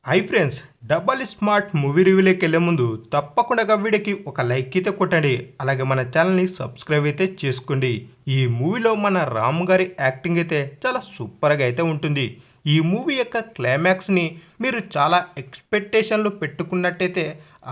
High friends, double smart movie రివ్యూలోకి వెళ్ళే ముందు తప్పకుండా వీడియోకి ఒక లైక్ అయితే కొట్టండి. అలాగే మన ఛానల్ని సబ్స్క్రైబ్ అయితే చేసుకోండి. ఈ మూవీలో మన రామ్ గారి యాక్టింగ్ అయితే చాలా సూపర్గా అయితే ఉంటుంది. ఈ మూవీ యొక్క క్లైమాక్స్ని మీరు చాలా ఎక్స్పెక్టేషన్లు పెట్టుకున్నట్టయితే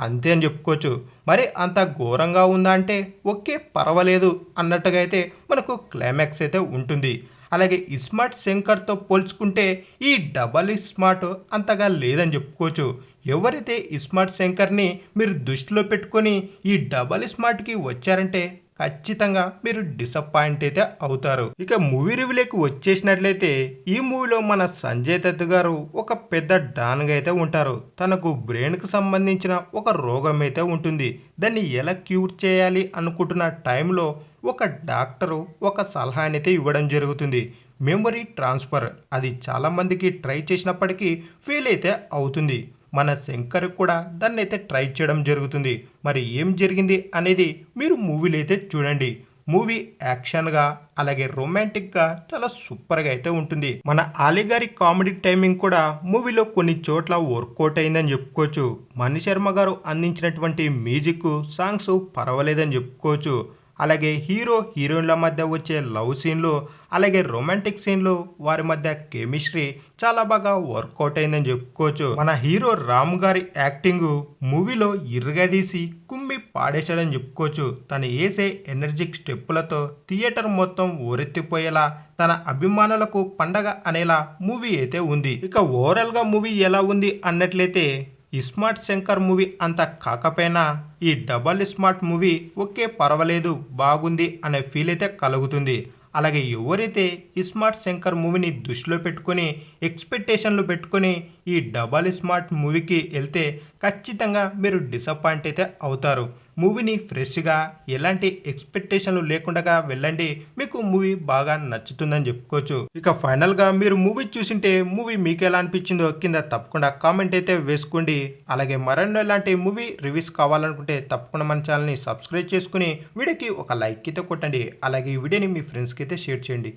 అంతే అని చెప్పుకోవచ్చు. మరి అంత ఘోరంగా ఉందా అంటే ఓకే పర్వాలేదు అన్నట్టుగా అయితే మనకు క్లైమాక్స్ అయితే ఉంటుంది. అలాగే ఇస్మార్ట్ శంకర్తో పోల్చుకుంటే ఈ డబల్ స్మార్ట్ అంతగా లేదని చెప్పుకోవచ్చు. ఎవరైతే ఇస్మార్ట్ శంకర్ని మీరు దృష్టిలో పెట్టుకొని ఈ డబల్ స్మార్ట్కి వచ్చారంటే ఖచ్చితంగా మీరు డిసప్పాయింట్ అయితే అవుతారు. ఇక మూవీ రివ్యూలోకి వచ్చేసినట్లయితే ఈ మూవీలో మన సంజయ్ దత్ గారు ఒక పెద్ద డాన్గా అయితే ఉంటారు. తనకు బ్రెయిన్కు సంబంధించిన ఒక రోగం అయితే ఉంటుంది. దాన్ని ఎలా క్యూర్ చేయాలి అనుకుంటున్న టైంలో ఒక డాక్టరు ఒక సలహానైతే ఇవ్వడం జరుగుతుంది. మెమరీ ట్రాన్స్ఫర్ అది చాలామందికి ట్రై చేసినప్పటికీ ఫెయిల్ అయితే అవుతుంది. మన శంకర్ కూడా దాన్ని అయితే ట్రై చేయడం జరుగుతుంది. మరి ఏం జరిగింది అనేది మీరు మూవీలో అయితే చూడండి. మూవీ యాక్షన్గా అలాగే రొమాంటిక్గా చాలా సూపర్గా అయితే ఉంటుంది. మన ఆలీ గారి కామెడీ టైమింగ్ కూడా మూవీలో కొన్ని చోట్ల వర్కౌట్ అయిందని చెప్పుకోవచ్చు. మణి శర్మ గారు అందించినటువంటి మ్యూజిక్ సాంగ్స్ పర్వాలేదని చెప్పుకోవచ్చు. అలాగే హీరో హీరోయిన్ల మధ్య వచ్చే లవ్ సీన్లు అలాగే రొమాంటిక్ సీన్లు వారి మధ్య కెమిస్ట్రీ చాలా బాగా వర్కౌట్ అయిందని చెప్పుకోవచ్చు. మన హీరో రామ్ గారి యాక్టింగ్ మూవీలో ఇరగదీసి కుమ్మి పాడేశాడని చెప్పుకోవచ్చు. తను వేసే ఎనర్జిక్ స్టెప్పులతో థియేటర్ మొత్తం ఊరెత్తిపోయేలా తన అభిమానులకు పండగ అనేలా మూవీ అయితే ఉంది. ఇక ఓవరాల్గా మూవీ ఎలా ఉంది అన్నట్లయితే ఇస్మార్ట్ శంకర్ మూవీ అంత కాకపోయినా ఈ డబల్ స్మార్ట్ మూవీ ఓకే పర్వాలేదు బాగుంది అనే ఫీల్ అయితే కలుగుతుంది. అలాగే ఎవరైతే ఇస్మార్ట్ శంకర్ మూవీని దృష్టిలో పెట్టుకొని ఎక్స్పెక్టేషన్లు పెట్టుకొని ఈ డబల్ స్మార్ట్ మూవీకి వెళ్తే ఖచ్చితంగా మీరు డిసప్పాయింట్ అయితే అవుతారు. మూవీని ఫ్రెష్గా ఎలాంటి ఎక్స్పెక్టేషన్లు లేకుండా వెళ్ళండి. మీకు మూవీ బాగా నచ్చుతుందని చెప్పుకోవచ్చు. ఇక ఫైనల్గా మీరు మూవీ చూసింటే మూవీ మీకు ఎలా అనిపించిందో కింద తప్పకుండా కామెంట్ అయితే వేసుకోండి. అలాగే మరెన్నో ఇలాంటి మూవీ రివ్యూస్ కావాలనుకుంటే తప్పకుండా మన ఛానల్ని సబ్స్క్రైబ్ చేసుకుని వీడియోకి ఒక లైక్ అయితే కొట్టండి. అలాగే ఈ వీడియోని మీ ఫ్రెండ్స్కి అయితే షేర్ చేయండి.